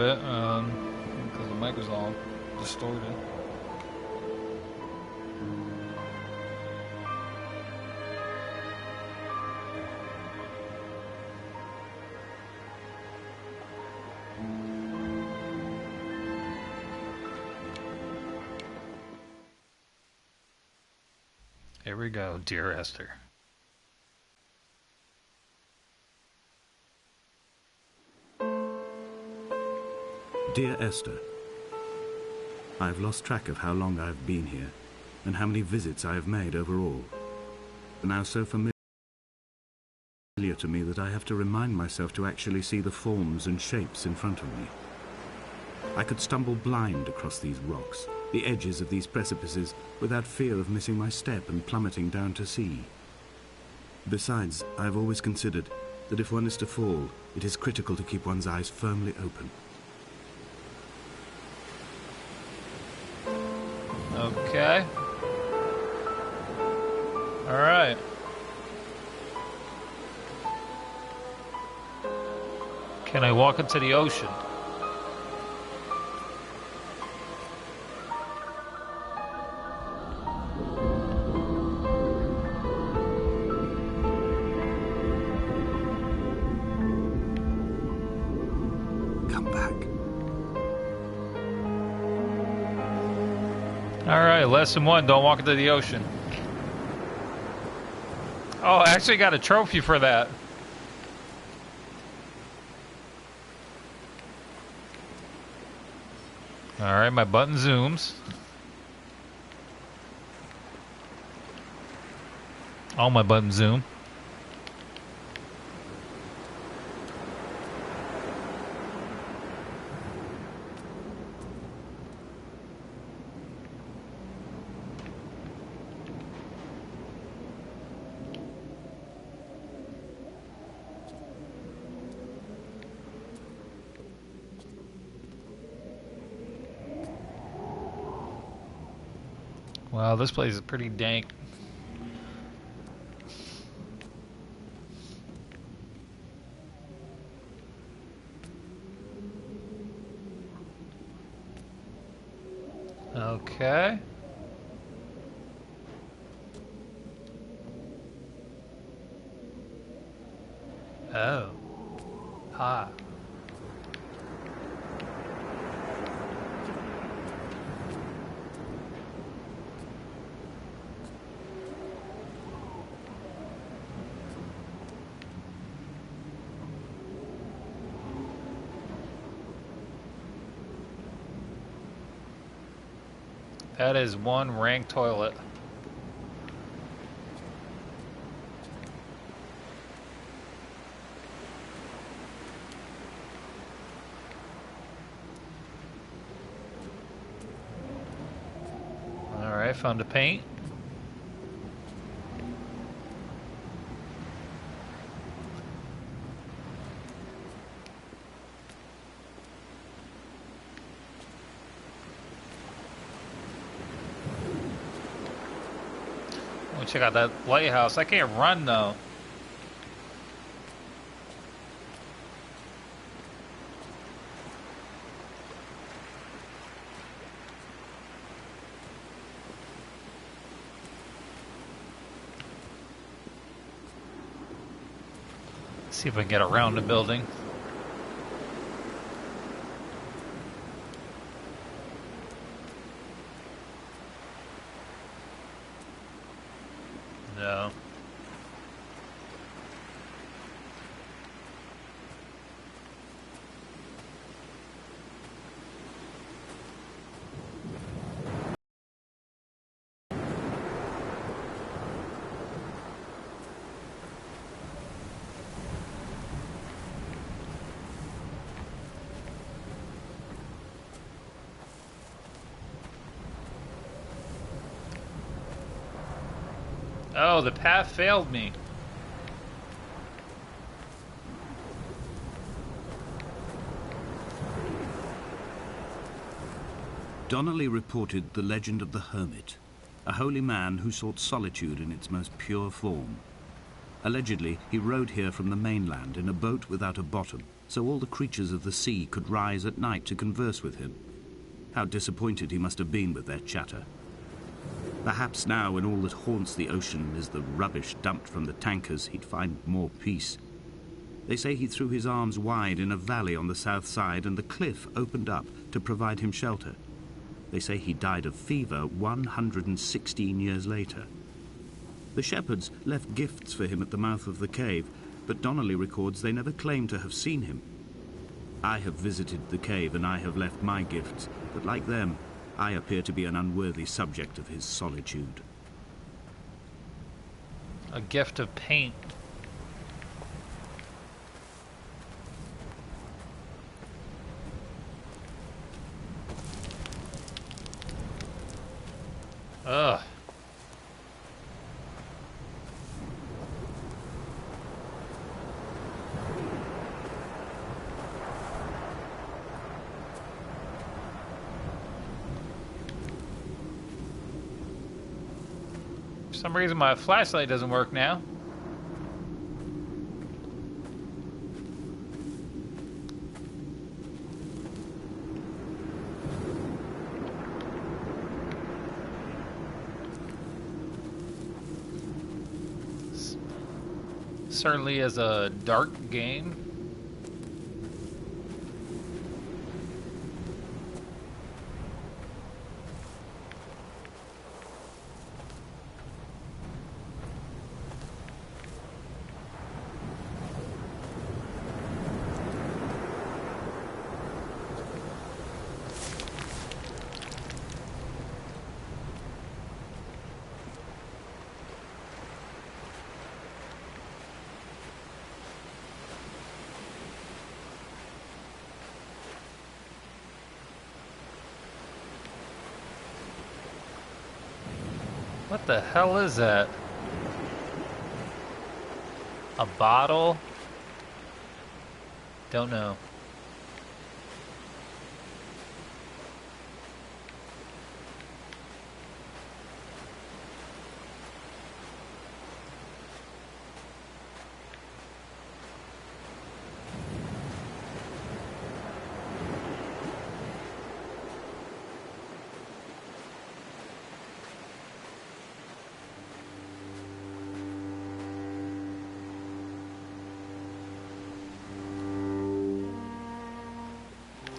bit, because the mic was all distorted. Here we go, dear Esther. Dear Esther, I have lost track of how long I have been here and how many visits I have made overall. They're now so familiar to me that I have to remind myself to actually see the forms and shapes in front of me. I could stumble blind across these rocks, the edges of these precipices, without fear of missing my step and plummeting down to sea. Besides, I have always considered that if one is to fall, it is critical to keep one's eyes firmly open. Okay. All right. Can I walk into the ocean? Come back. All right, lesson 1, don't walk into the ocean. Oh, I actually got a trophy for that. All right, my button zooms. All my buttons zoom. Wow, this place is pretty dank. Okay. Oh. Ha. That is one rank toilet. All right, found a paint. Check out that lighthouse. I can't run though. Let's see if I can get around the building. No. Oh, the path failed me. Donnelly reported the legend of the hermit, a holy man who sought solitude in its most pure form. Allegedly, he rode here from the mainland in a boat without a bottom, so all the creatures of the sea could rise at night to converse with him. How disappointed he must have been with their chatter. Perhaps now, when all that haunts the ocean is the rubbish dumped from the tankers, he'd find more peace. They say he threw his arms wide in a valley on the south side, and the cliff opened up to provide him shelter. They say he died of fever 116 years later. The shepherds left gifts for him at the mouth of the cave, but Donnelly records they never claimed to have seen him. I have visited the cave and I have left my gifts, but like them, I appear to be an unworthy subject of his solitude. A gift of paint. Ugh. For some reason my flashlight doesn't work now. Certainly is a dark game. What the hell is that? A bottle? Don't know.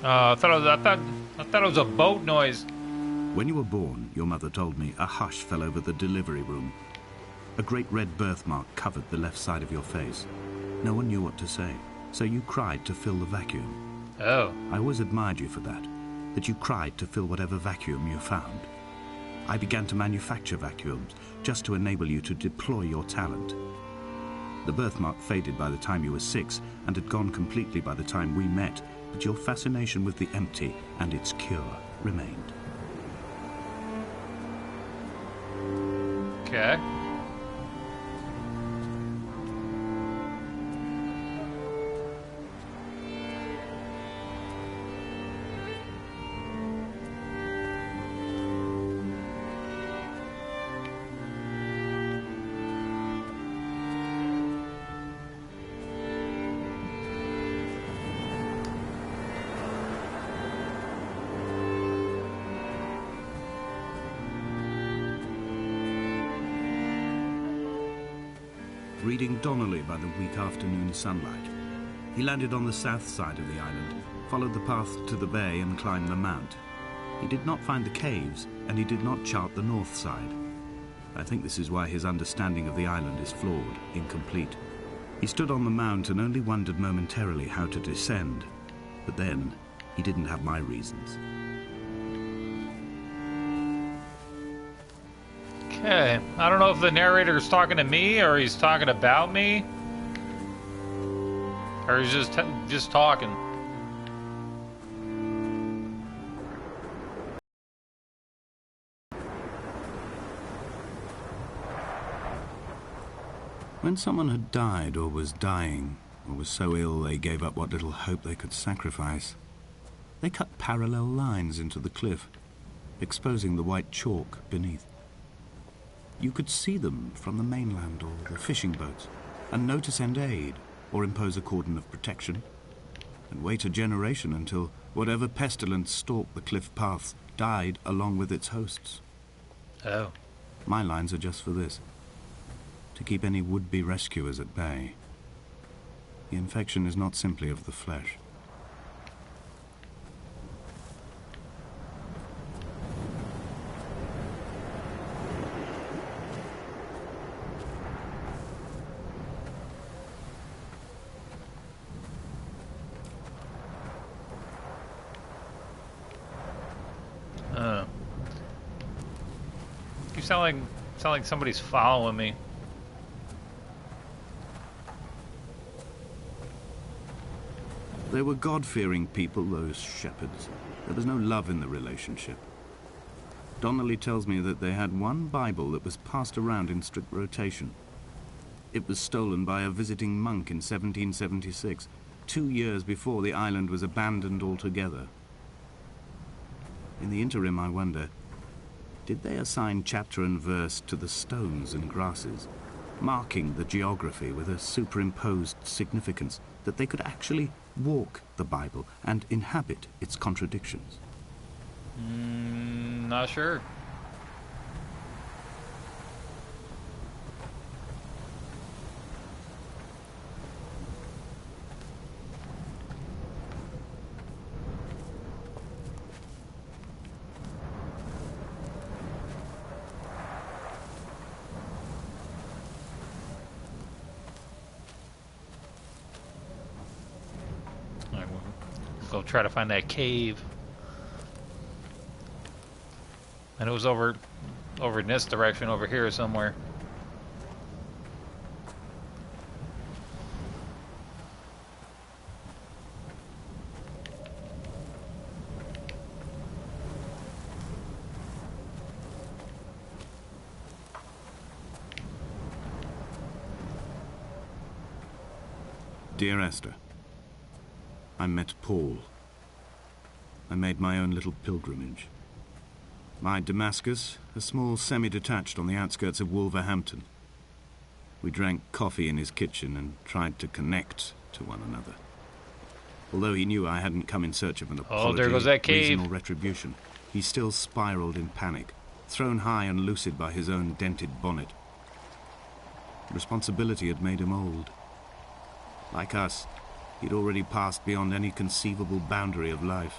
I thought it was a boat noise. When you were born, your mother told me, a hush fell over the delivery room. A great red birthmark covered the left side of your face. No one knew what to say, so you cried to fill the vacuum. Oh. I always admired you for that you cried to fill whatever vacuum you found. I began to manufacture vacuums just to enable you to deploy your talent. The birthmark faded by the time you were 6 and had gone completely by the time we met, but your fascination with the empty and its cure remained. Okay. Reading Donnelly by the weak afternoon sunlight. He landed on the south side of the island, followed the path to the bay and climbed the mount. He did not find the caves, and he did not chart the north side. I think this is why his understanding of the island is flawed, incomplete. He stood on the mount and only wondered momentarily how to descend. But then, he didn't have my reasons. Okay, I don't know if the narrator is talking to me or he's talking about me, or he's just talking. When someone had died or was dying, or was so ill they gave up what little hope they could sacrifice, they cut parallel lines into the cliff, exposing the white chalk beneath. You could see them from the mainland or the fishing boats, and know to send aid or impose a cordon of protection. and wait a generation until whatever pestilence stalked the cliff paths died along with its hosts. Oh. My lines are just for this: to keep any would-be rescuers at bay. The infection is not simply of the flesh. You sound like somebody's following me. They were God-fearing people, those shepherds. There was no love in the relationship. Donnelly tells me that they had one Bible that was passed around in strict rotation. It was stolen by a visiting monk in 1776, 2 years before the island was abandoned altogether. In the interim, I wonder, did they assign chapter and verse to the stones and grasses, marking the geography with a superimposed significance that they could actually walk the Bible and inhabit its contradictions? Not sure. Go try to find that cave. And it was over in this direction over here somewhere. Dear Esther, I met Paul. I made my own little pilgrimage. My Damascus, a small semi-detached on the outskirts of Wolverhampton. We drank coffee in his kitchen and tried to connect to one another. Although he knew I hadn't come in search of an apology, there goes that cave. reason or retribution, he still spiraled in panic, thrown high and lucid by his own dented bonnet. Responsibility had made him old. Like us, he'd already passed beyond any conceivable boundary of life.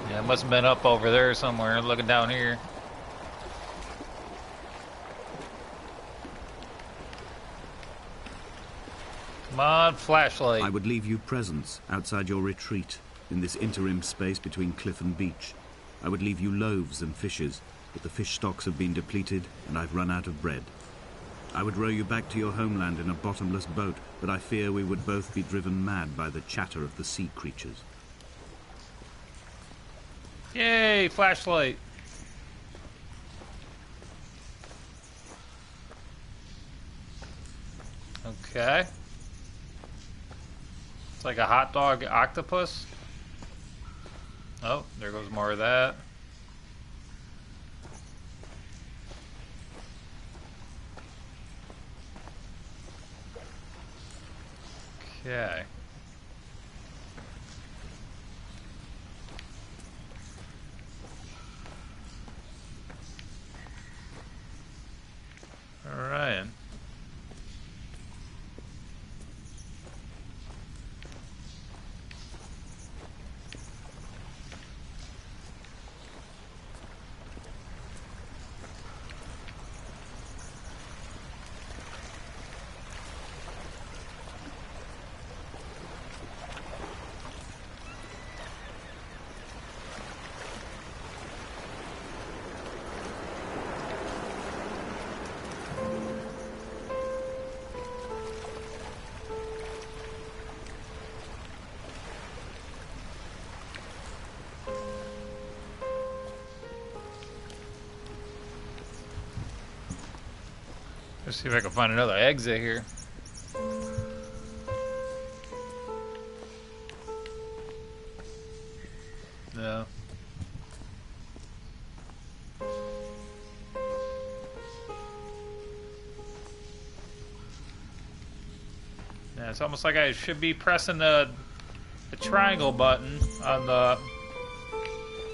Yeah, it must have been up over there somewhere, looking down here. Come on, flashlight. I would leave you presents outside your retreat, in this interim space between cliff and beach. I would leave you loaves and fishes, but the fish stocks have been depleted and I've run out of bread. I would row you back to your homeland in a bottomless boat, but I fear we would both be driven mad by the chatter of the sea creatures. Yay, flashlight. Okay. It's like a hot dog octopus. Oh, there goes more of that. Okay. All right. Let's see if I can find another exit here. No. It's almost like I should be pressing the triangle button on the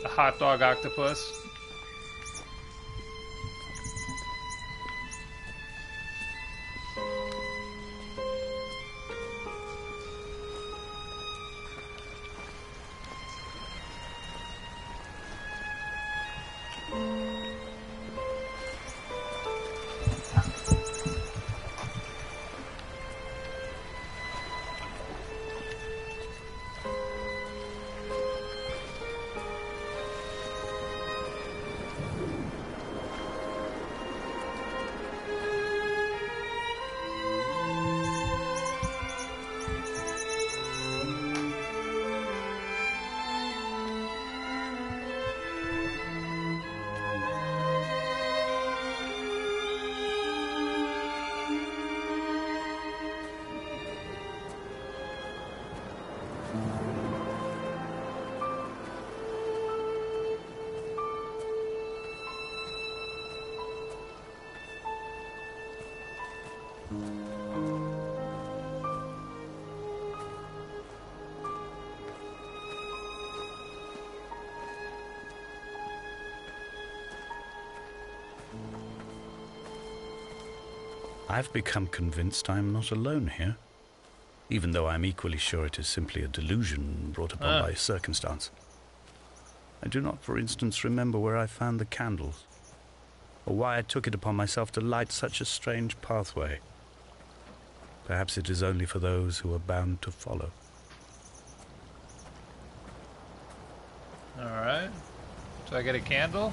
hot dog octopus. I've become convinced I am not alone here, even though I am equally sure it is simply a delusion brought upon by circumstance. I do not, for instance, remember where I found the candles, or why I took it upon myself to light such a strange pathway. Perhaps it is only for those who are bound to follow. Alright. So I get a candle?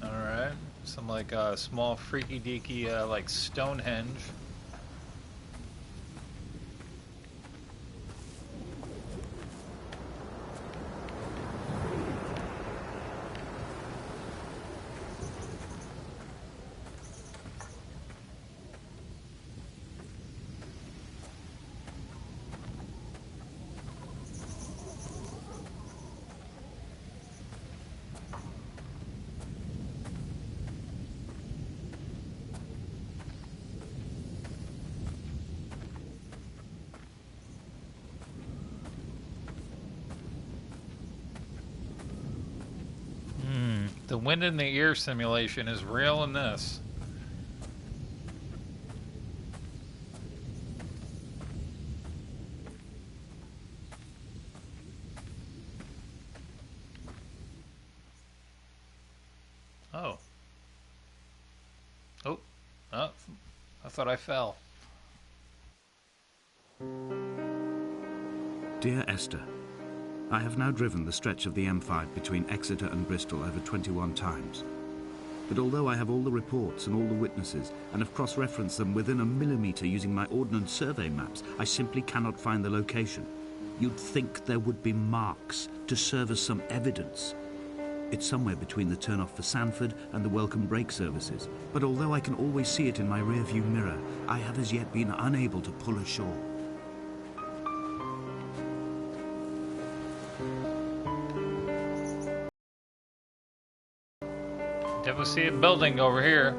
Alright. Some like small freaky deaky like Stonehenge. The wind in the ear simulation is real in this. Oh. Oh. Oh. I thought I fell. Dear Esther, I have now driven the stretch of the M5 between Exeter and Bristol over 21 times. But although I have all the reports and all the witnesses, and have cross-referenced them within a millimetre using my Ordnance Survey maps, I simply cannot find the location. You'd think there would be marks to serve as some evidence. It's somewhere between the turn-off for Sanford and the welcome brake services. But although I can always see it in my rear-view mirror, I have as yet been unable to pull ashore. Definitely see a building over here.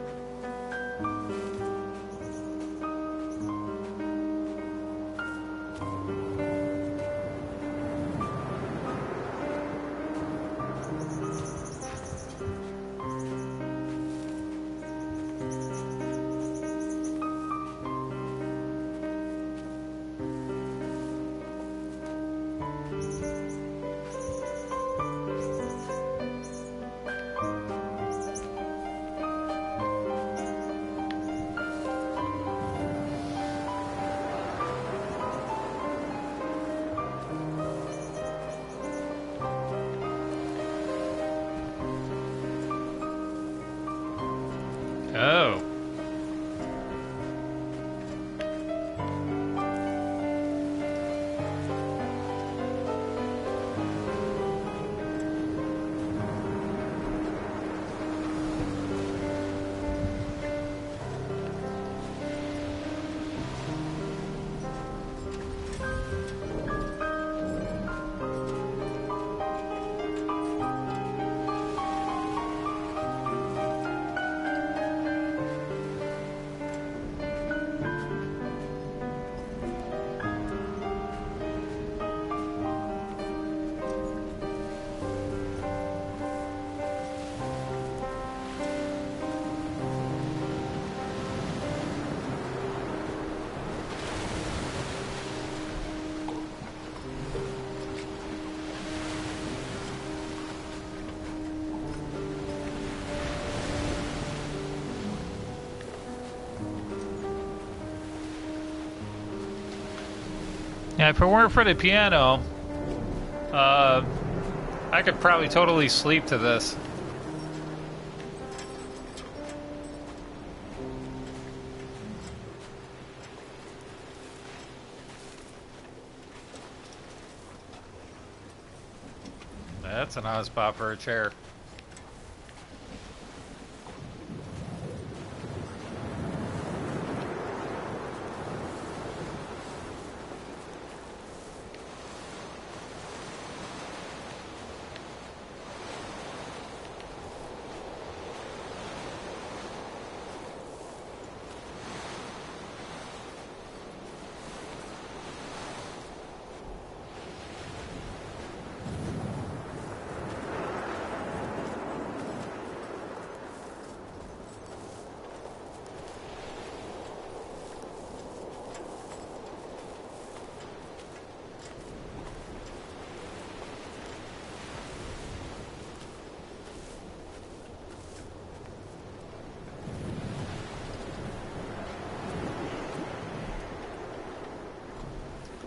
Yeah, if it weren't for the piano, I could probably totally sleep to this. That's an odd spot for a chair.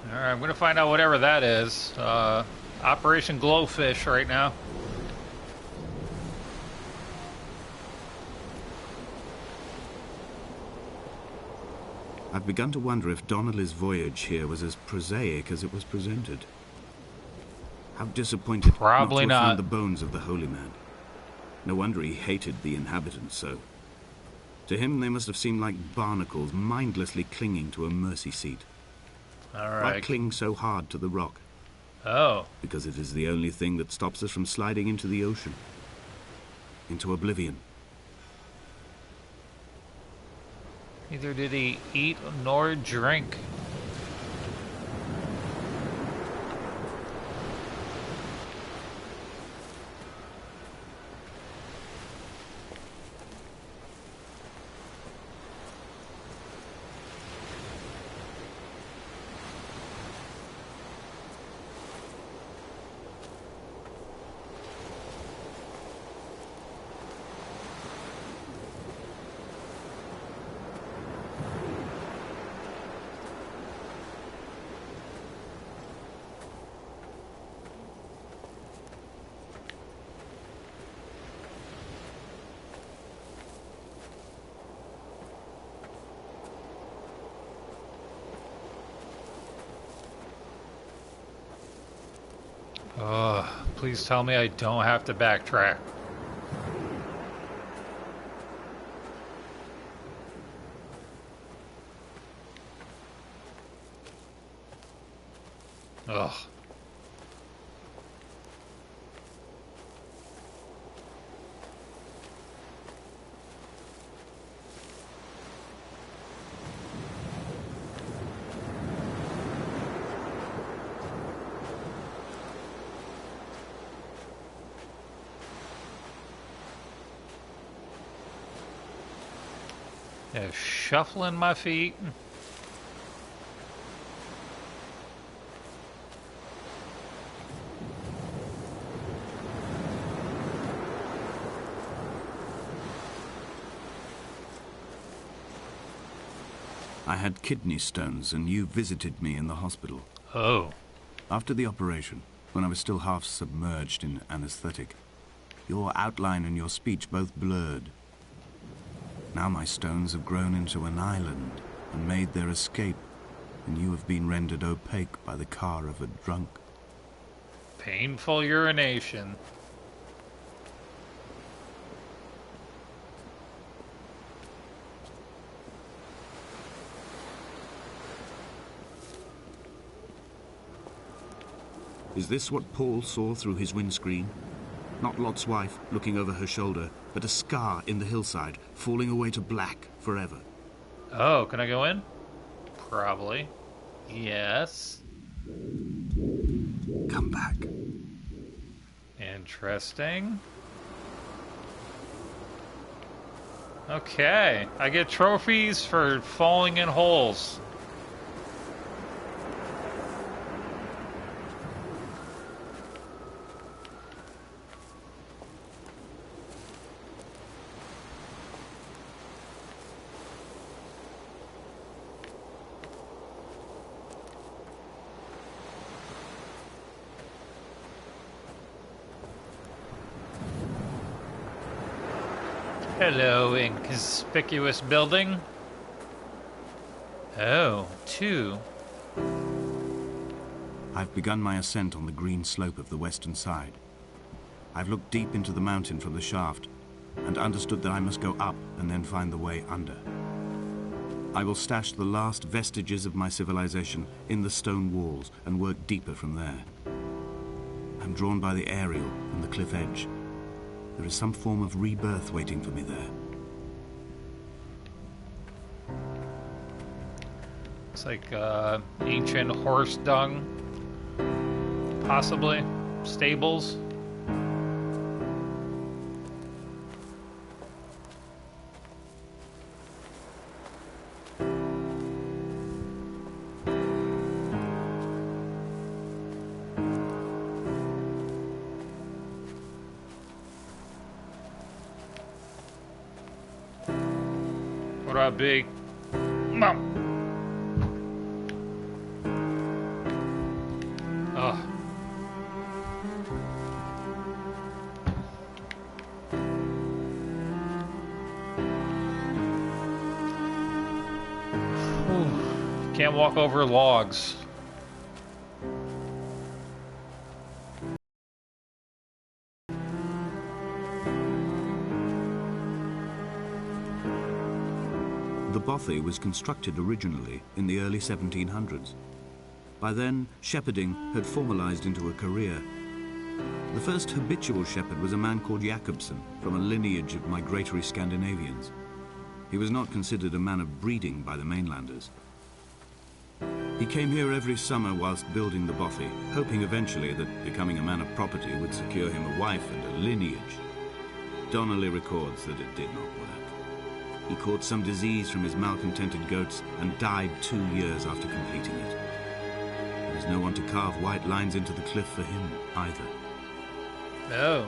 Alright, I'm gonna find out whatever that is. Operation Glowfish right now. I've begun to wonder if Donnelly's voyage here was as prosaic as it was presented. How disappointed Probably not to have not. found the bones of the holy man. No wonder he hated the inhabitants so. To him they must have seemed like barnacles mindlessly clinging to a mercy seat. Why Alright. cling so hard to the rock? Oh. Because it is the only thing that stops us from sliding into the ocean. Into oblivion. Neither did he eat nor drink. Ugh, please tell me I don't have to backtrack. Ugh. Yeah, shuffling my feet. I had kidney stones and you visited me in the hospital. Oh. After the operation, when I was still half submerged in anesthetic, your outline and your speech both blurred. Now my stones have grown into an island and made their escape, and you have been rendered opaque by the car of a drunk. Painful urination. Is this what Paul saw through his windscreen? Not Lot's wife looking over her shoulder, but a scar in the hillside, falling away to black forever. Oh, can I go in? Probably. Yes. Come back. Interesting. Okay, I get trophies for falling in holes. Hello, inconspicuous building. Oh, 2. I've begun my ascent on the green slope of the western side. I've looked deep into the mountain from the shaft and understood that I must go up and then find the way under. I will stash the last vestiges of my civilization in the stone walls and work deeper from there. I'm drawn by the aerial and the cliff edge. There is some form of rebirth waiting for me there. It's like ancient horse dung, possibly. Stables. What up, big? Mom. Oh. Can't walk over logs. The bothy was constructed originally in the early 1700s. By then, shepherding had formalized into a career. The first habitual shepherd was a man called Jakobsen, from a lineage of migratory Scandinavians. He was not considered a man of breeding by the mainlanders. He came here every summer whilst building the bothy, hoping eventually that becoming a man of property would secure him a wife and a lineage. Donnelly records that it did not work. He caught some disease from his malcontented goats and died 2 years after completing it. There was no one to carve white lines into the cliff for him either. Oh.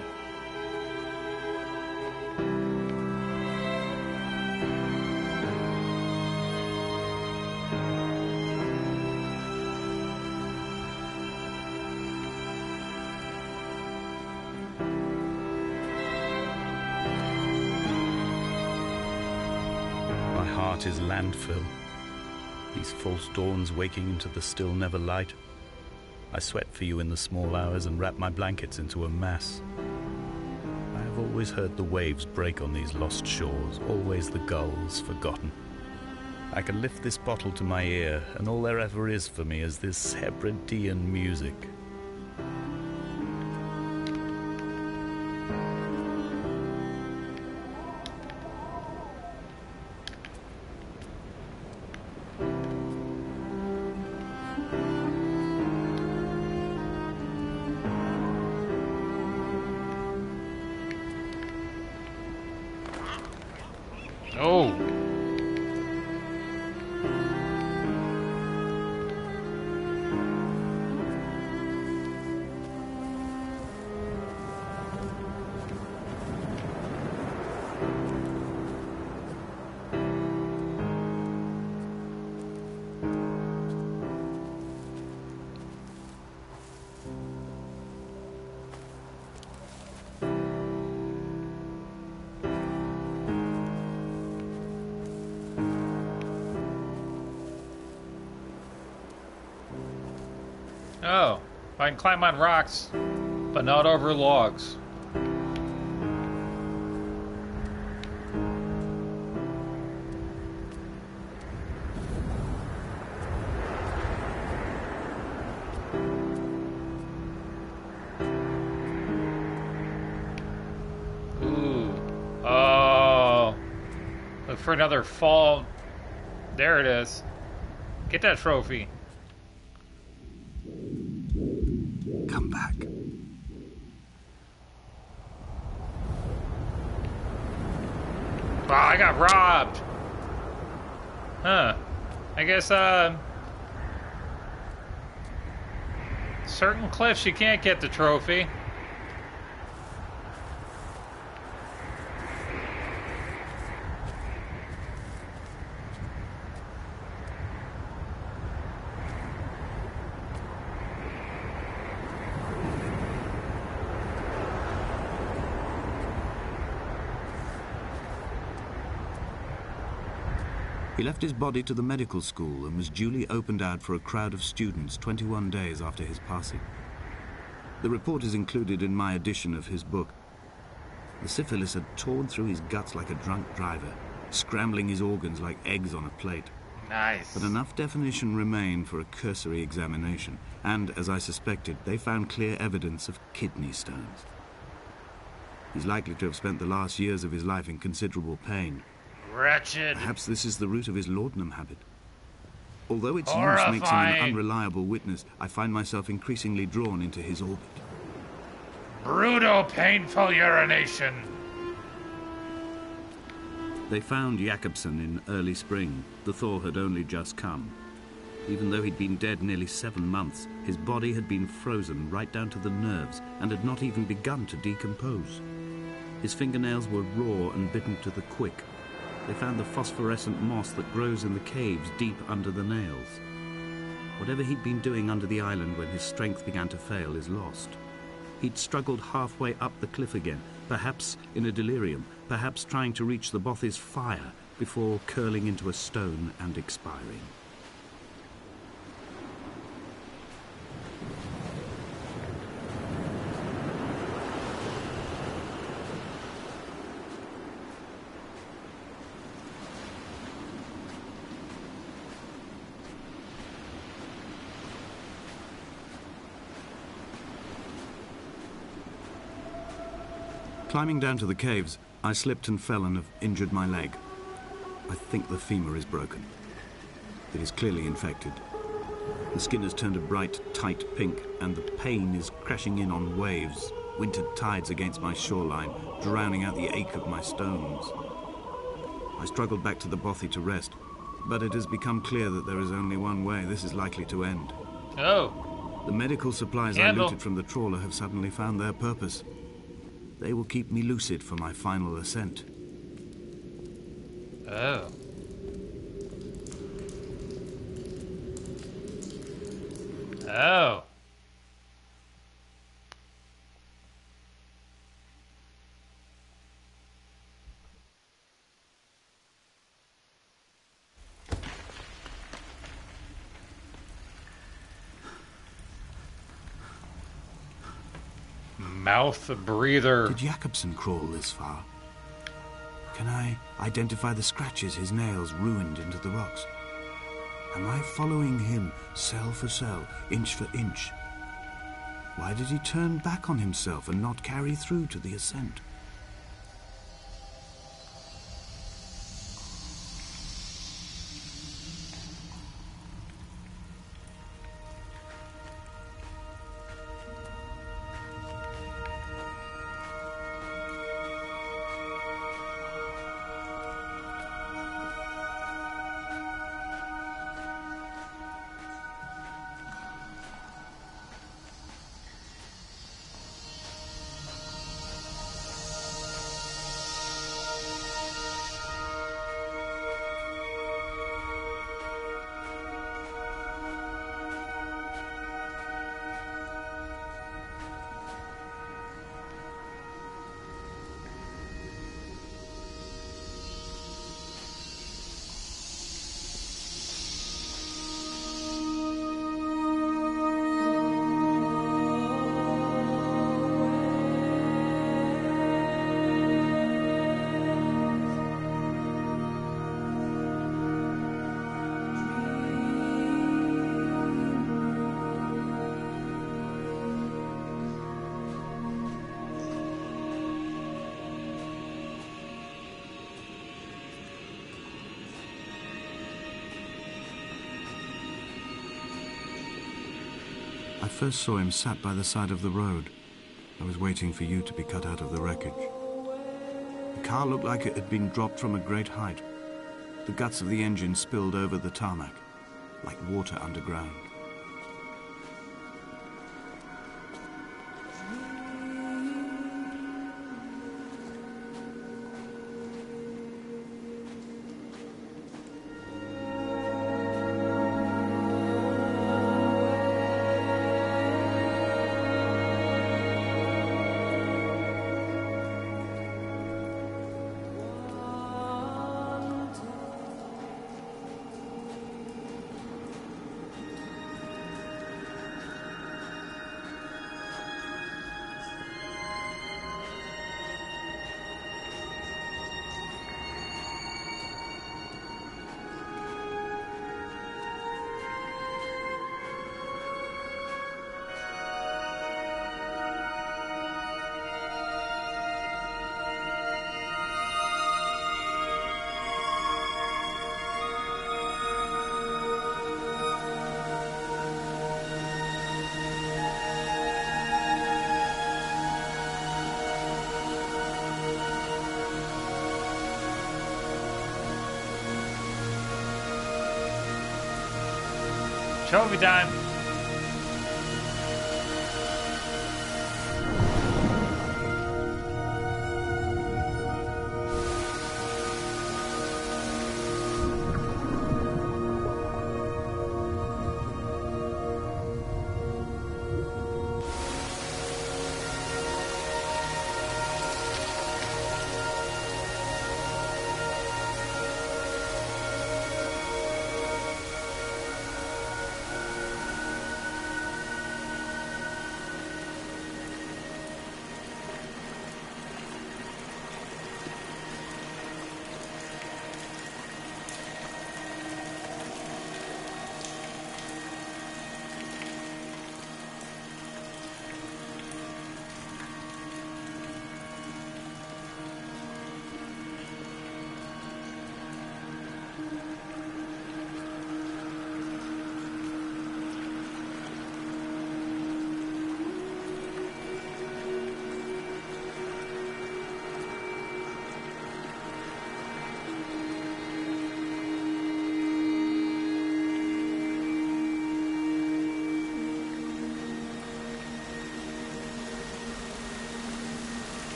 Is landfill. These false dawns waking into the still never light. I sweat for you in the small hours and wrap my blankets into a mass. I have always heard the waves break on these lost shores, always the gulls forgotten. I can lift this bottle to my ear, and all there ever is for me is this Hebridean music. Oh. Oh, I can climb on rocks, but not over logs. Ooh. Oh. Look for another fall. There it is. Get that trophy. Come back. Wow, I got robbed. Huh. I guess, certain cliffs you can't get the trophy. He left his body to the medical school and was duly opened out for a crowd of students 21 days after his passing. The report is included in my edition of his book. The syphilis had torn through his guts like a drunk driver, scrambling his organs like eggs on a plate. Nice. But enough definition remained for a cursory examination, and, as I suspected, they found clear evidence of kidney stones. He's likely to have spent the last years of his life in considerable pain. Wretched. Perhaps this is the root of his laudanum habit. Although its Horrifying. use makes him an unreliable witness, I find myself increasingly drawn into his orbit. Brutal, painful urination. They found Jakobsen in early spring. The thaw had only just come. Even though he'd been dead nearly 7 months, his body had been frozen right down to the nerves and had not even begun to decompose. His fingernails were raw and bitten to the quick. They found the phosphorescent moss that grows in the caves deep under the nails. Whatever he'd been doing under the island when his strength began to fail is lost. He'd struggled halfway up the cliff again, perhaps in a delirium, perhaps trying to reach the Bothy's fire before curling into a stone and expiring. Climbing down to the caves, I slipped and fell and have injured my leg. I think the femur is broken. It is clearly infected. The skin has turned a bright, tight pink, and the pain is crashing in on waves, winter tides against my shoreline, drowning out the ache of my stones. I struggled back to the Bothy to rest, but it has become clear that there is only one way this is likely to end. Oh. The medical supplies I looted from the trawler have suddenly found their purpose. They will keep me lucid for my final ascent. Oh. Oh. Mouth breather. Did Jakobsen crawl this far? Can I identify the scratches his nails ruined into the rocks? Am I following him cell for cell, inch for inch? Why did he turn back on himself and not carry through to the ascent? I first saw him sat by the side of the road. I was waiting for you to be cut out of the wreckage. The car looked like it had been dropped from a great height. The guts of the engine spilled over the tarmac, like water underground. Trophy time.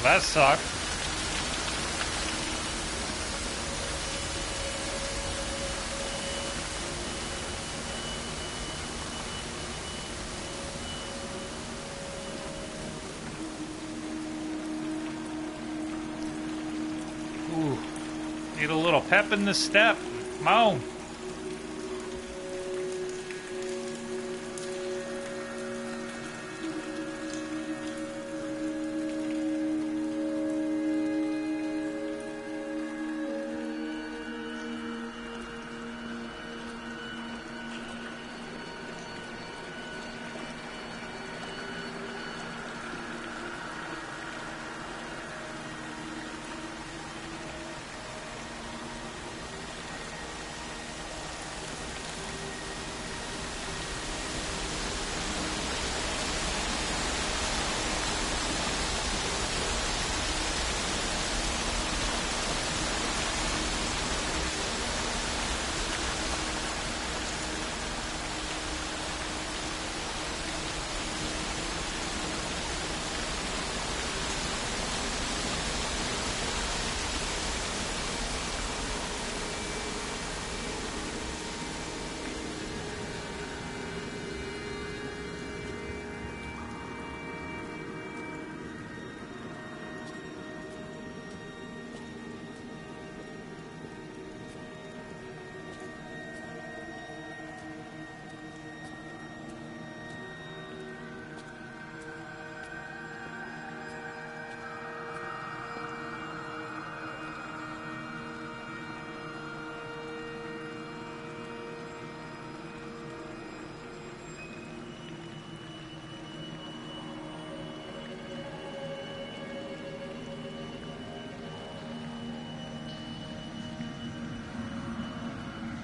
That sucked. Ooh. Need a little pep in the step. Mo.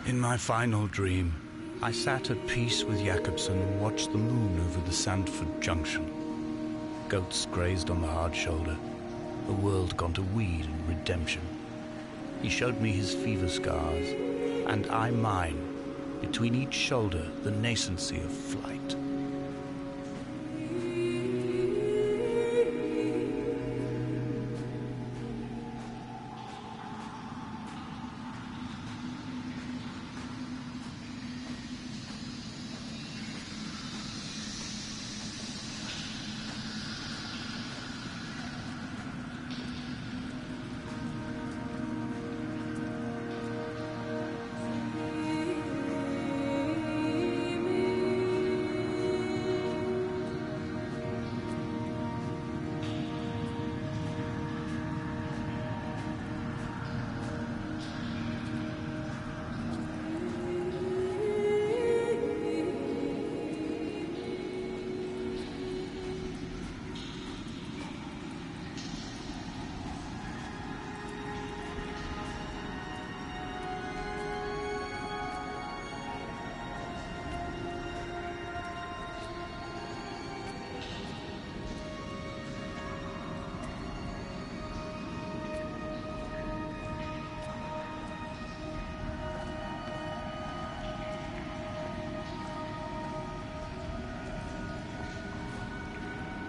In my final dream, I sat at peace with Jakobsen and watched the moon over the Sandford Junction. Goats grazed on the hard shoulder, a world gone to weed and redemption. He showed me his fever scars, and I mine, between each shoulder the nascency of flight.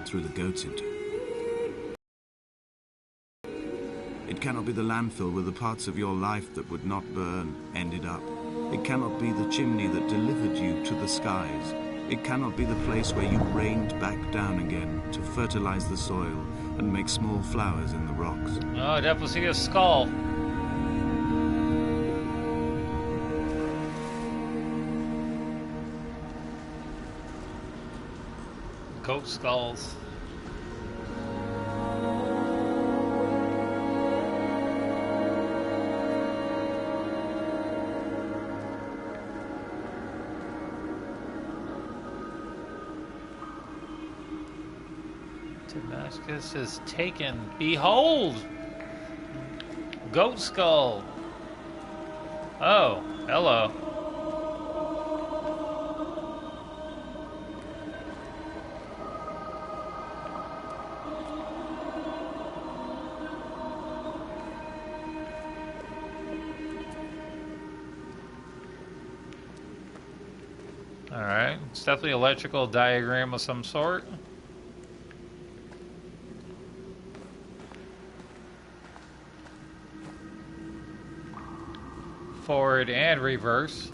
threw the goats into. It cannot be the landfill where the parts of your life that would not burn ended up. It cannot be the chimney that delivered you to the skies. It cannot be the place where you rained back down again to fertilize the soil and make small flowers in the rocks. Oh, I definitely see a skull. Goat skulls. Damascus is taken. Behold! Goat skull. Oh, hello. Alright, it's definitely an electrical diagram of some sort. Forward and reverse.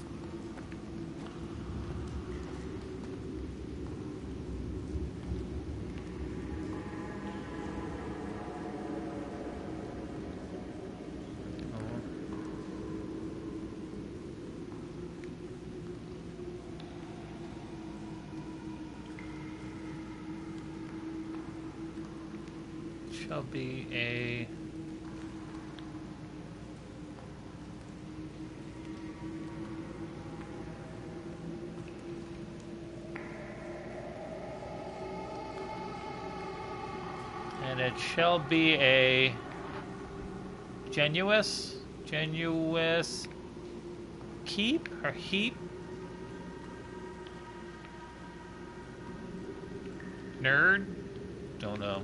Shall be a and it shall be a genuous keep or heap. Nerd? Don't know.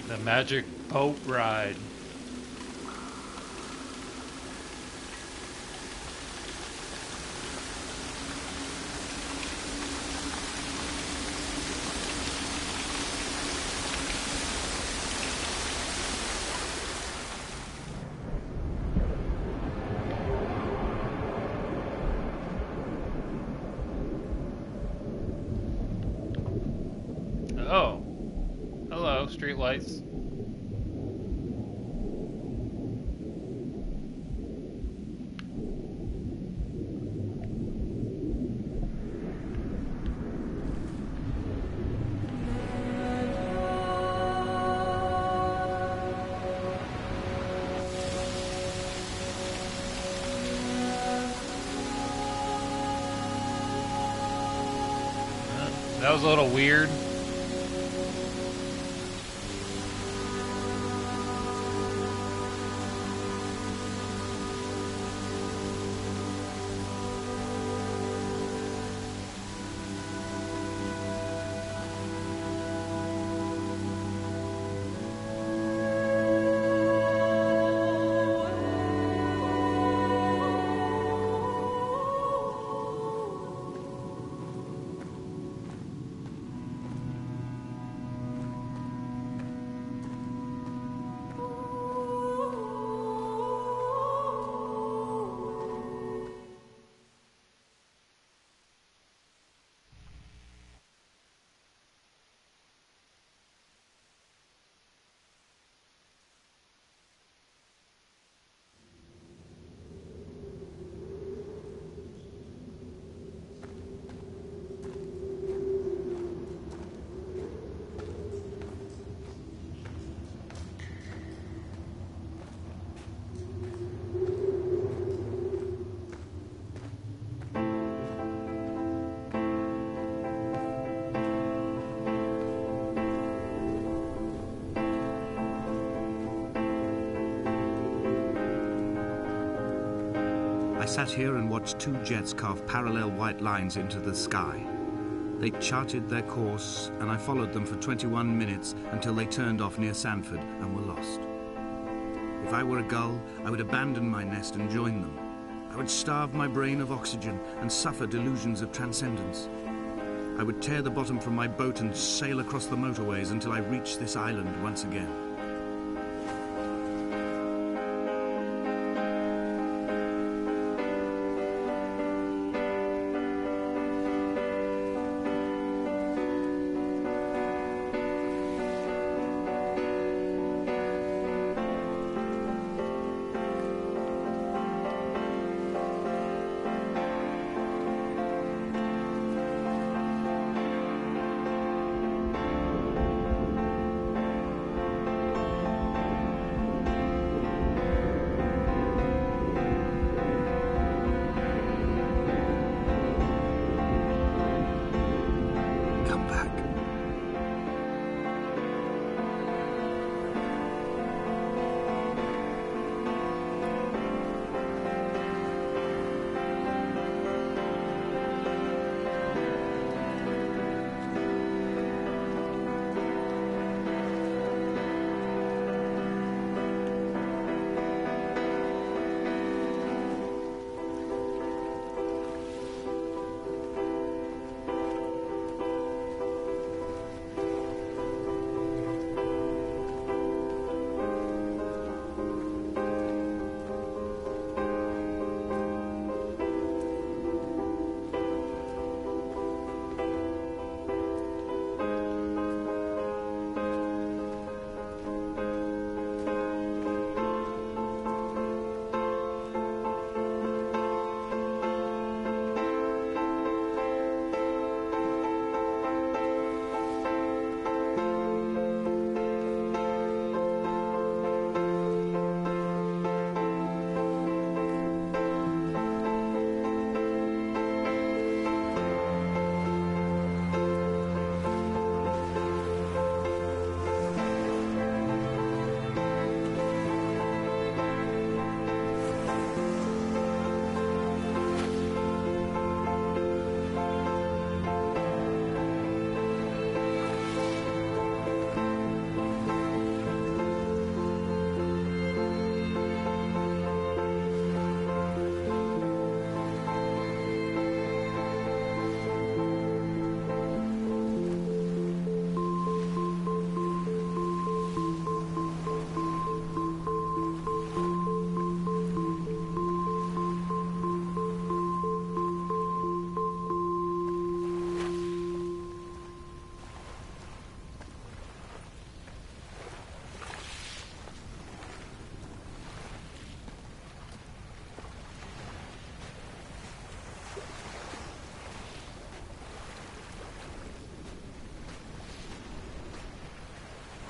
The magic boat ride. Oh. Hello, streetlights. That was a little weird. sat here and watched two jets carve parallel white lines into the sky. They charted their course, and I followed them for 21 minutes until they turned off near Sanford and were lost. If I were a gull, I would abandon my nest and join them. I would starve my brain of oxygen and suffer delusions of transcendence. I would tear the bottom from my boat and sail across the motorways until I reached this island once again.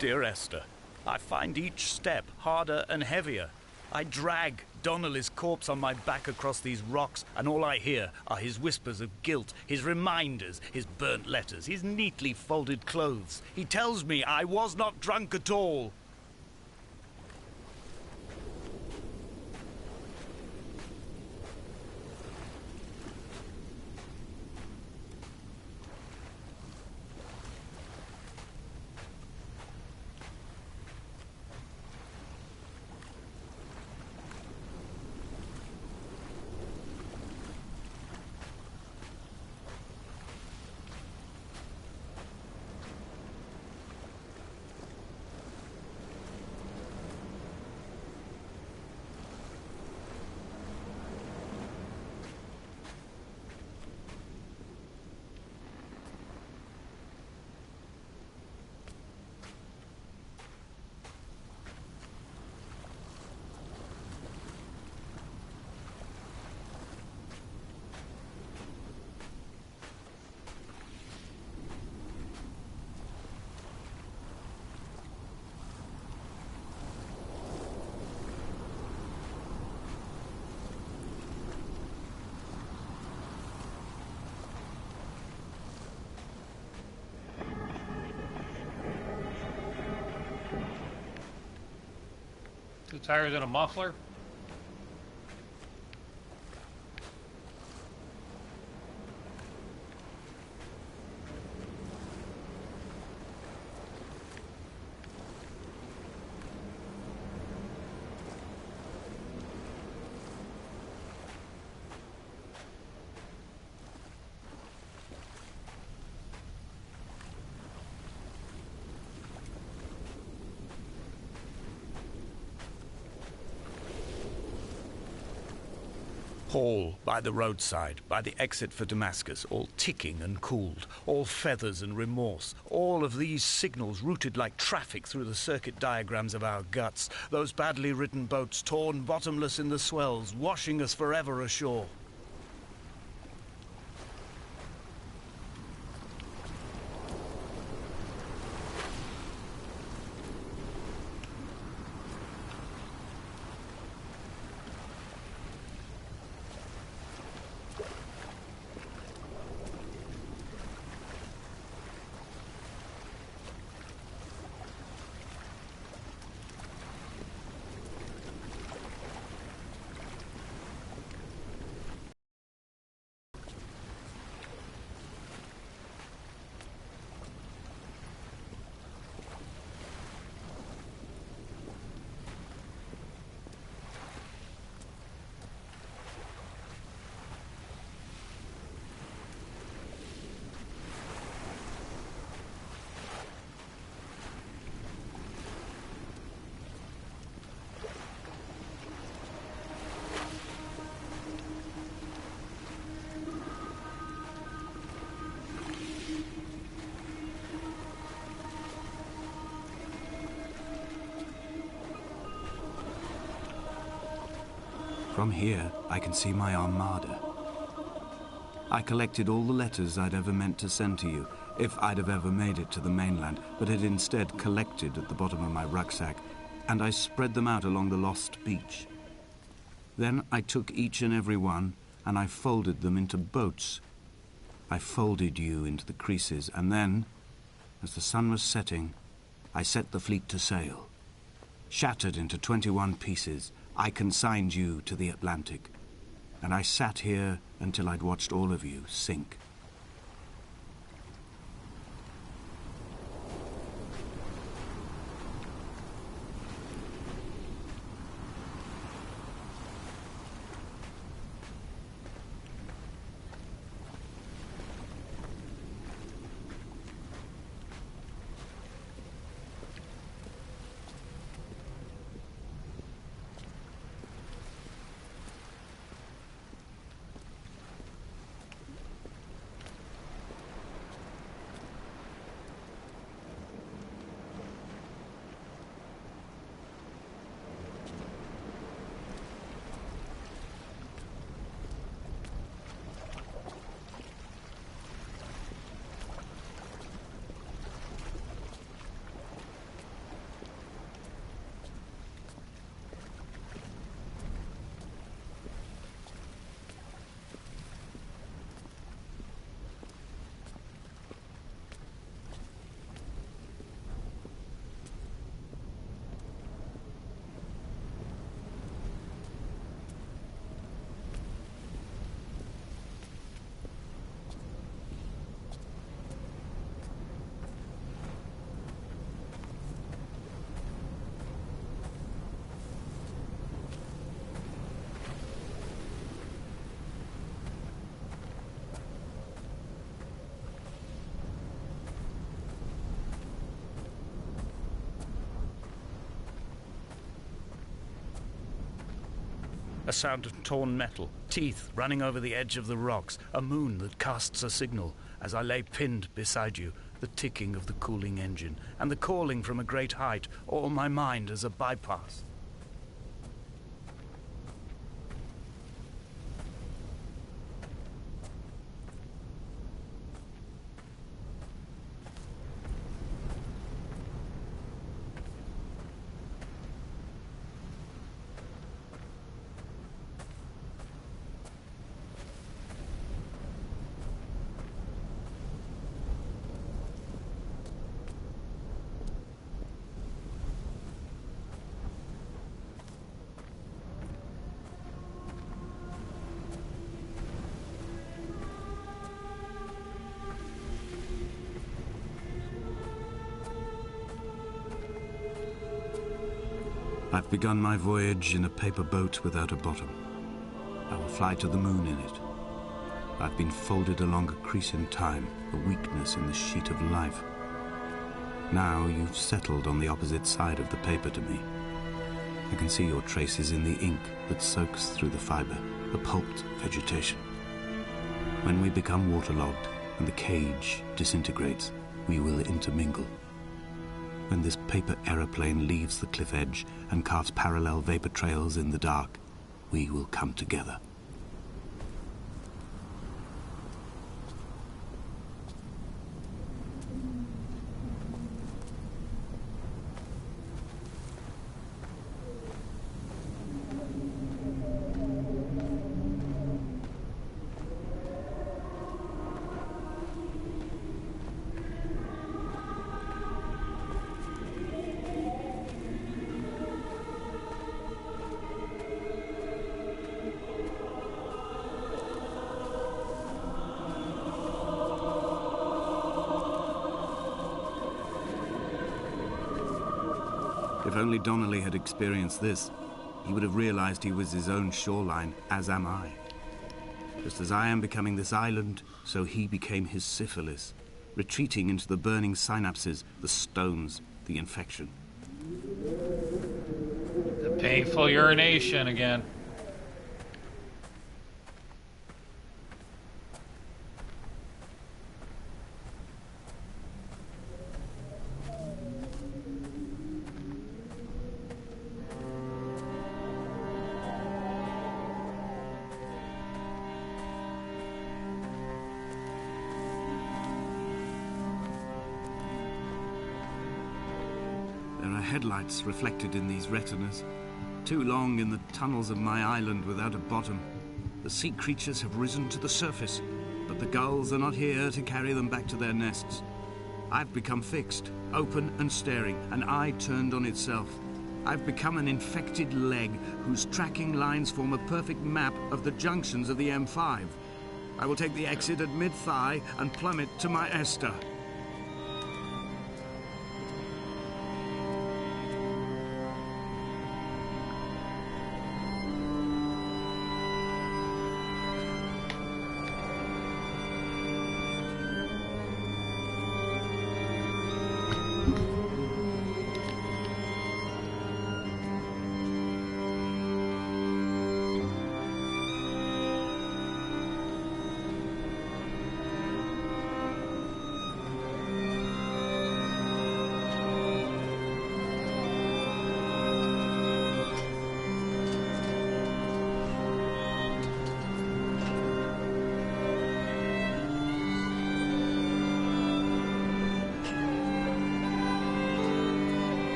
Dear Esther, I find each step harder and heavier. I drag Donnelly's corpse on my back across these rocks, and all I hear are his whispers of guilt, his reminders, his burnt letters, his neatly folded clothes. He tells me I was not drunk at all. Two tires and a muffler. Hall by the roadside, by the exit for Damascus, all ticking and cooled, all feathers and remorse, all of these signals routed like traffic through the circuit diagrams of our guts, those badly written boats torn bottomless in the swells, washing us forever ashore. From here, I can see my armada. I collected all the letters I'd ever meant to send to you, if I'd have ever made it to the mainland, but had instead collected at the bottom of my rucksack, and I spread them out along the lost beach. Then I took each and every one, and I folded them into boats. I folded you into the creases, and then, as the sun was setting, I set the fleet to sail. Shattered into 21 pieces, I consigned you to the Atlantic, and I sat here until I'd watched all of you sink. A sound of torn metal, teeth running over the edge of the rocks, a moon that casts a signal. As I lay pinned beside you, the ticking of the cooling engine, and the calling from a great height, all my mind as a bypass. I've begun my voyage in a paper boat without a bottom. I will fly to the moon in it. I've been folded along a crease in time, a weakness in the sheet of life. Now you've settled on the opposite side of the paper to me. I can see your traces in the ink that soaks through the fiber. the pulped vegetation. When we become waterlogged and the cage disintegrates, we will intermingle. When this paper aeroplane leaves the cliff edge and carves parallel vapor trails in the dark, we will come together. If only Donnelly had experienced this, he would have realized he was his own shoreline, as am I. Just as I am becoming this island, so he became his syphilis, retreating into the burning synapses, the stones, the infection. The painful urination again. Headlights reflected in these retinas. Too long in the tunnels of my island without a bottom. The sea creatures have risen to the surface, but the gulls are not here to carry them back to their nests. I've become fixed, open and staring, an eye turned on itself. I've become an infected leg whose tracking lines form a perfect map of the junctions of the M5. I will take the exit at mid-thigh and plummet to my Esther.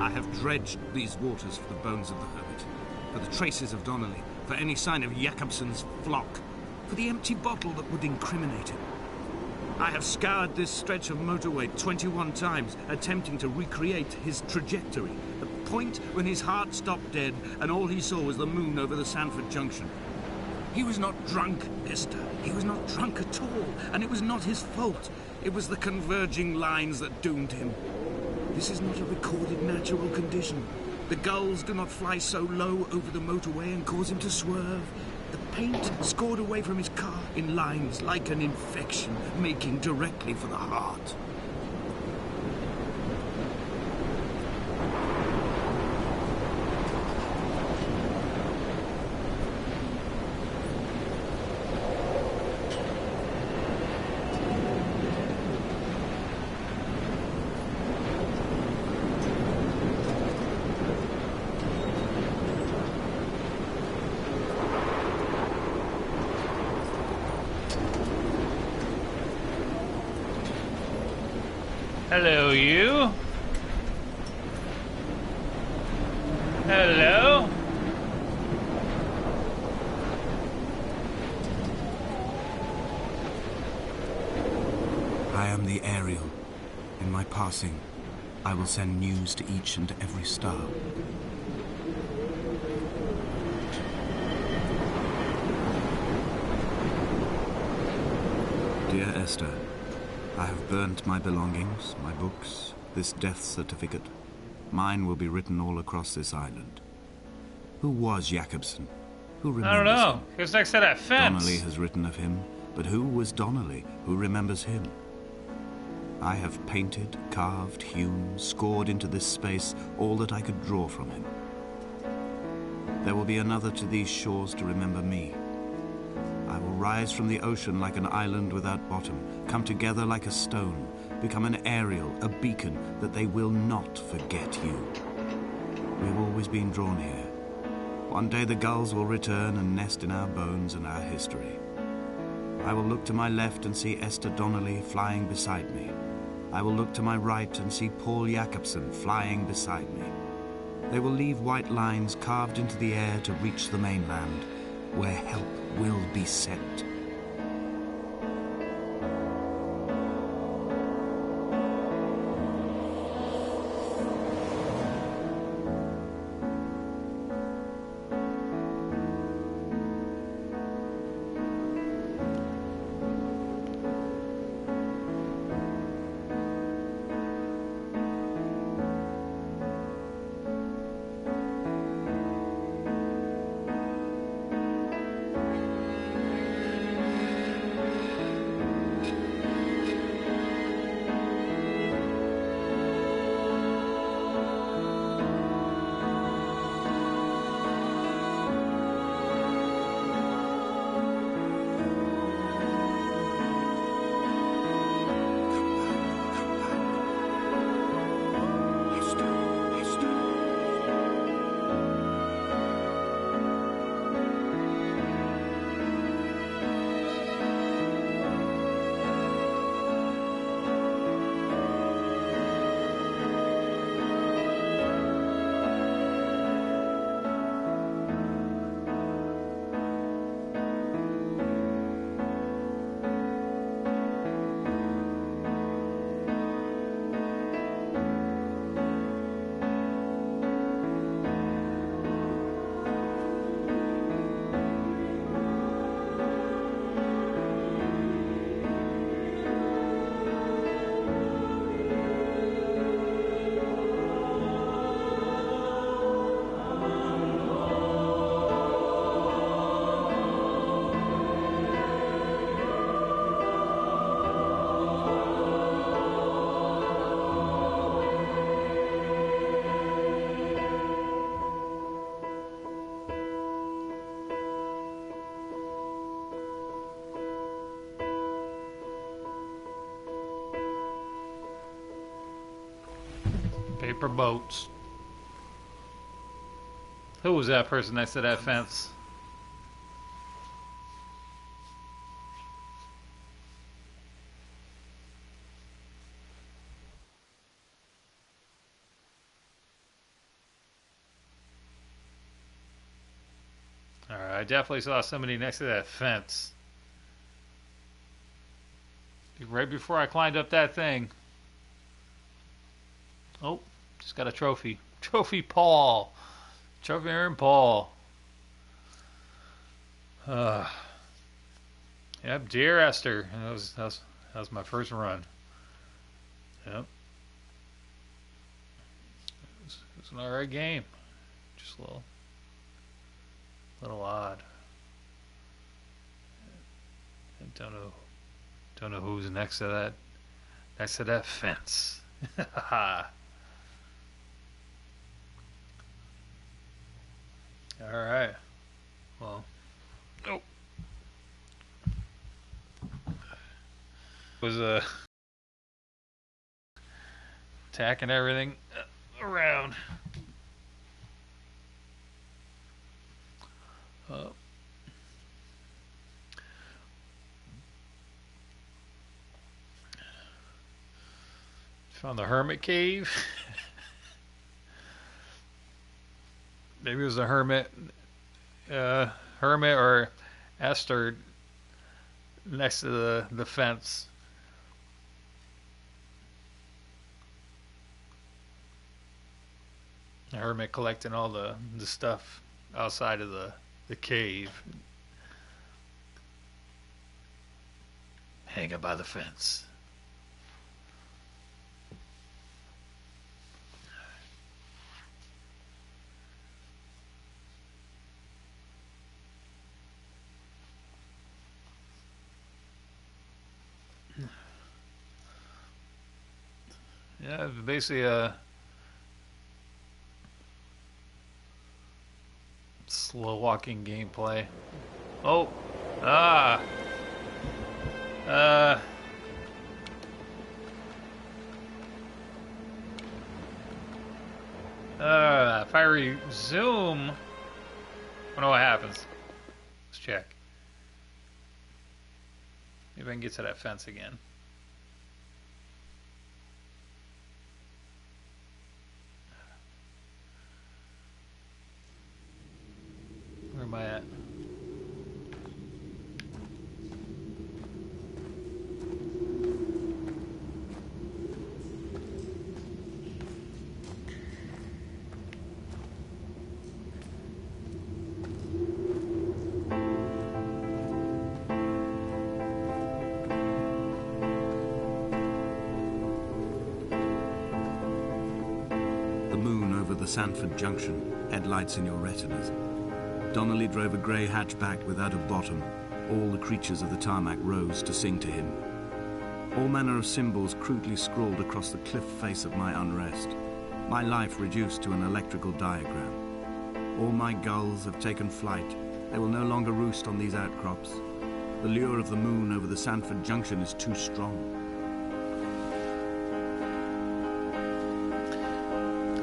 I have dredged these waters for the bones of the hermit, for the traces of Donnelly, for any sign of Jakobsen's flock, for the empty bottle that would incriminate him. I have scoured this stretch of motorway 21 times, attempting to recreate his trajectory, the point when his heart stopped dead and all he saw was the moon over the Sanford Junction. He was not drunk, Esther. He was not drunk at all, and it was not his fault. It was the converging lines that doomed him. This is not a recorded natural condition. The gulls do not fly so low over the motorway and cause him to swerve. The paint scored away from his car in lines like an infection, making directly for the heart. Hello, you. Hello. I am the Ariel. In my passing, I will send news to each and every star. Dear Esther, I have burnt my belongings, my books, this death certificate. Mine will be written all across this island. Who was Jakobsen? Who remembers I don't know. him? He was next to that fence. Donnelly has written of him, but who was Donnelly? Who remembers him? I have painted, carved, hewn, scored into this space all that I could draw from him. There will be another to these shores to remember me. I will rise from the ocean like an island without bottom, come together like a stone, become an Ariel, a beacon, that they will not forget you. We've always been drawn here. One day the gulls will return and nest in our bones and our history. I will look to my left and see Esther Donnelly flying beside me. I will look to my right and see Paul Jakobsen flying beside me. They will leave white lines carved into the air to reach the mainland, where help will be sent. Paper boats. Who was that person next to that fence? Alright, I definitely saw somebody next to that fence. Right before I climbed up that thing. Oh, just got a trophy. Trophy Paul. Trophy Aaron Paul. Yep, Dear Esther. That was my first run. Yep. It was an alright game. Just a little odd. I don't know who's next to that fence. Alright. Well. Oh. Was attacking everything around. Found the hermit cave. Maybe it was a hermit or Esther next to the fence. hermit collecting all the stuff outside of the cave. Hanging by the fence. Yeah, basically slow walking gameplay. Oh, if I resume, I don't know what happens. Let's check. Maybe I can get to that fence again. Where am I at? The moon over the Sanford Junction, headlights in your retinas. Donnelly drove a grey hatchback without a bottom. All the creatures of the tarmac rose to sing to him. All manner of symbols crudely scrawled across the cliff face of my unrest. My life reduced to an electrical diagram. All my gulls have taken flight. They will no longer roost on these outcrops. The lure of the moon over the Sanford Junction is too strong.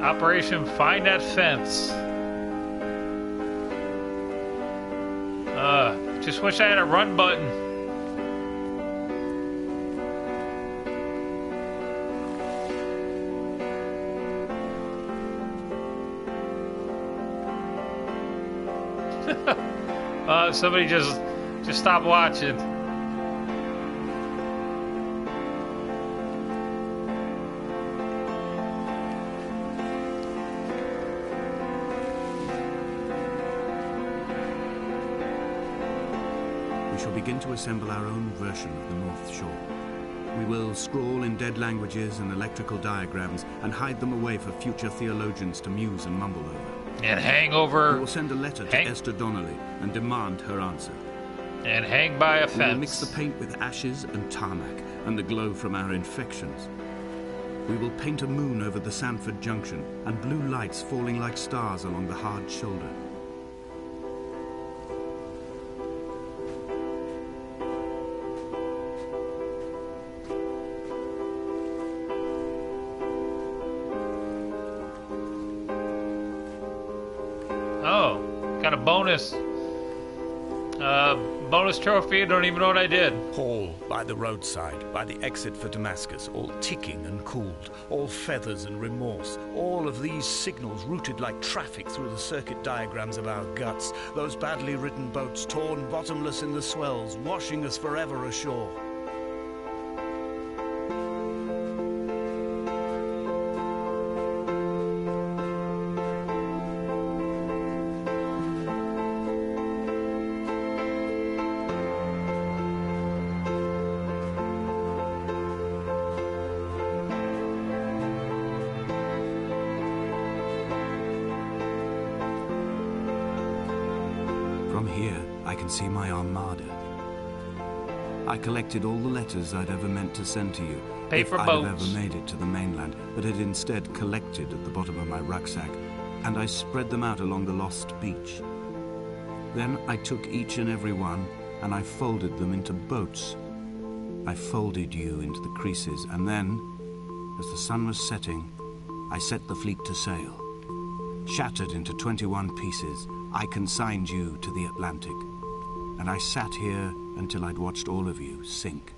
Operation Find That Fence. Just wish I had a run button. Somebody just stop watching. We shall begin to assemble our own version of the North Shore. We will scrawl in dead languages and electrical diagrams and hide them away for future theologians to muse and mumble over. And hang over. We will send a letter to Esther Donnelly and demand her answer. And hang by a fence. We will mix the paint with ashes and tarmac and the glow from our infections. We will paint a moon over the Sanford Junction and blue lights falling like stars along the hard shoulder. Got a bonus. Bonus trophy. Don't even know what I did. Hall by the roadside, by the exit for Damascus, all ticking and cooled, all feathers and remorse, all of these signals routed like traffic through the circuit diagrams of our guts, those badly written boats torn bottomless in the swells, washing us forever ashore. From here, I can see my armada. I collected all the letters I'd ever meant to send to you, Paper if I'd boats. have ever made it to the mainland, but had instead collected at the bottom of my rucksack, and I spread them out along the lost beach. Then I took each and every one, and I folded them into boats. I folded you into the creases, and then, as the sun was setting, I set the fleet to sail. Shattered into 21 pieces, I consigned you to the Atlantic, and I sat here until I'd watched all of you sink.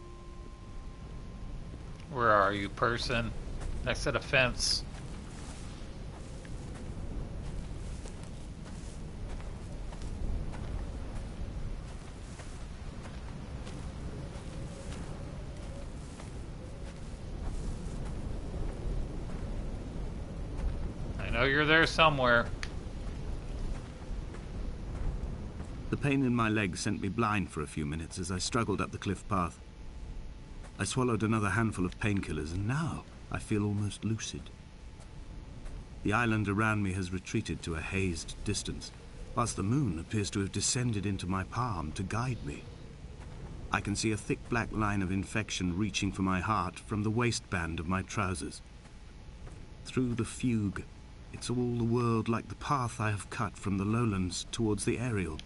Where are you, person? Next to the fence. I know you're there somewhere. The pain in my leg sent me blind for a few minutes as I struggled up the cliff path. I swallowed another handful of painkillers, and now I feel almost lucid. The island around me has retreated to a hazed distance, whilst the moon appears to have descended into my palm to guide me. I can see a thick black line of infection reaching for my heart from the waistband of my trousers. Through the fugue, it's all the world like the path I have cut from the lowlands towards the aerial.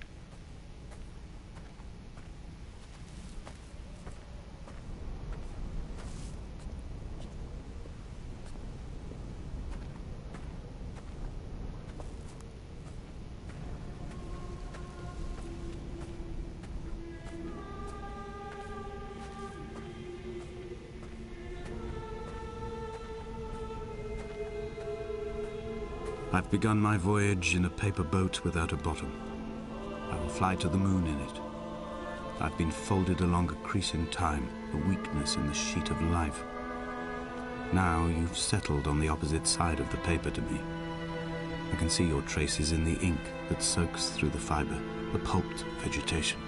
I've begun my voyage in a paper boat without a bottom. I will fly to the moon in it. I've been folded along a crease in time, a weakness in the sheet of life. Now you've settled on the opposite side of the paper to me. I can see your traces in the ink that soaks through the fiber, the pulped vegetation.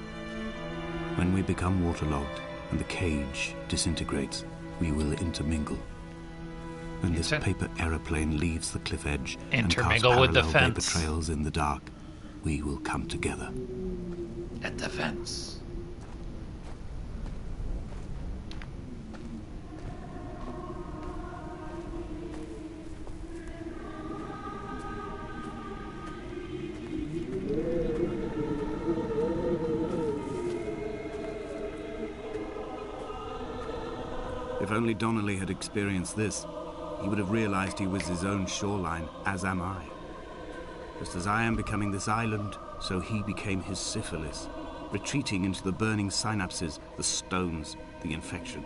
When we become waterlogged and the cage disintegrates, we will intermingle. When this paper aeroplane leaves the cliff edge and casts with the parallel vapor fence. trails in the dark, we will come together. At the fence. If only Donnelly had experienced this, he would have realized he was his own shoreline, as am I. Just as I am becoming this island, so he became his syphilis, retreating into the burning synapses, the stones, the infection.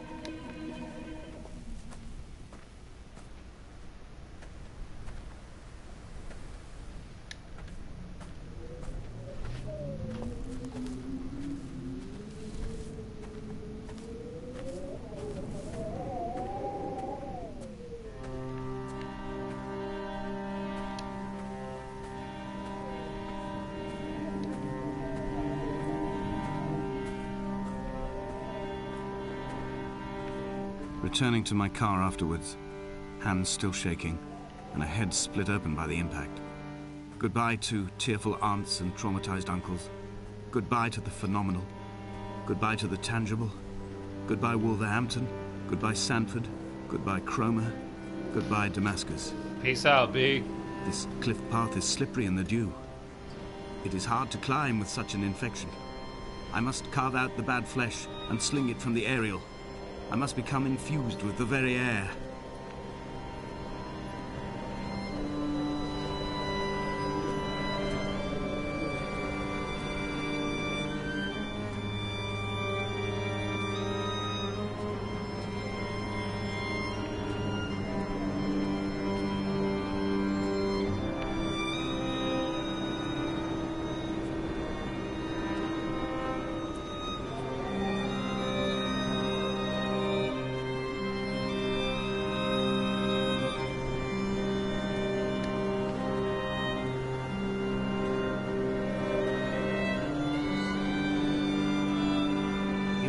Returning to my car afterwards, hands still shaking, and a head split open by the impact. Goodbye to tearful aunts and traumatized uncles. Goodbye to the phenomenal. Goodbye to the tangible. Goodbye Wolverhampton. Goodbye Sanford. Goodbye Cromer. Goodbye Damascus. Peace out, B. This cliff path is slippery in the dew. It is hard to climb with such an infection. I must carve out the bad flesh and sling it from the aerial. I must become infused with the very air.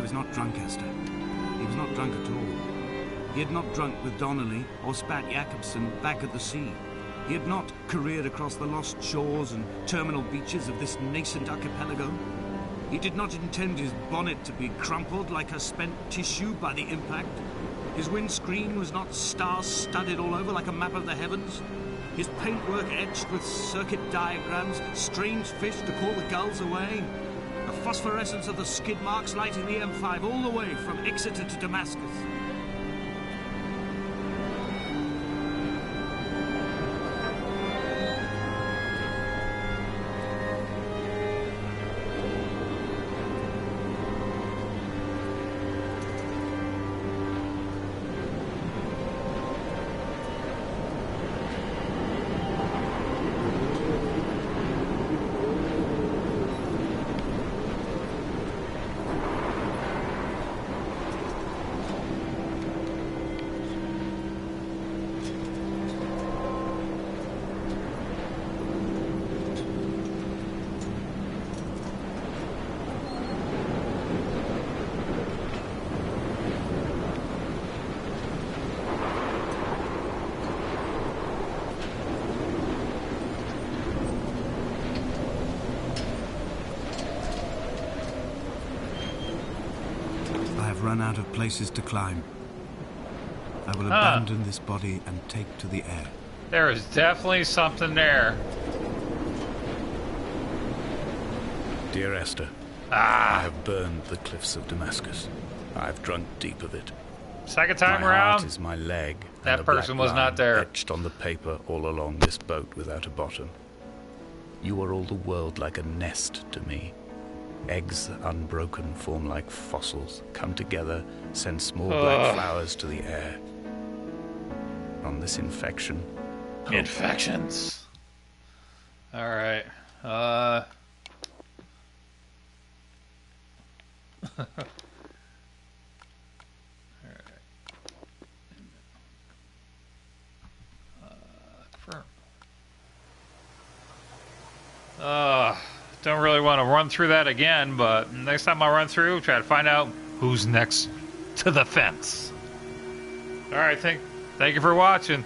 He was not drunk, Esther. He was not drunk at all. He had not drunk with Donnelly or spat Jacobson back at the sea. He had not careered across the lost shores and terminal beaches of this nascent archipelago. He did not intend his bonnet to be crumpled like a spent tissue by the impact. His windscreen was not star-studded all over like a map of the heavens. His paintwork etched with circuit diagrams, strange fish to call the gulls away. The phosphorescence of the skid marks lighting the M5 all the way from Exeter to Damascus. run out of places to climb. I will abandon this body and take to the air. There is definitely something there. Dear Esther, I have burned the cliffs of Damascus. I've drunk deep of it. Second time My around, heart is my leg. that and the person black was not line there. Etched on the paper all along this boat without a bottom. You are all the world like a nest to me. Eggs unbroken form like fossils, come together, send small black flowers to the air. On this infection, hope. Infections. All right. Don't really want to run through that again, but next time I run through, try to find out who's next to the fence. All right, thank you for watching.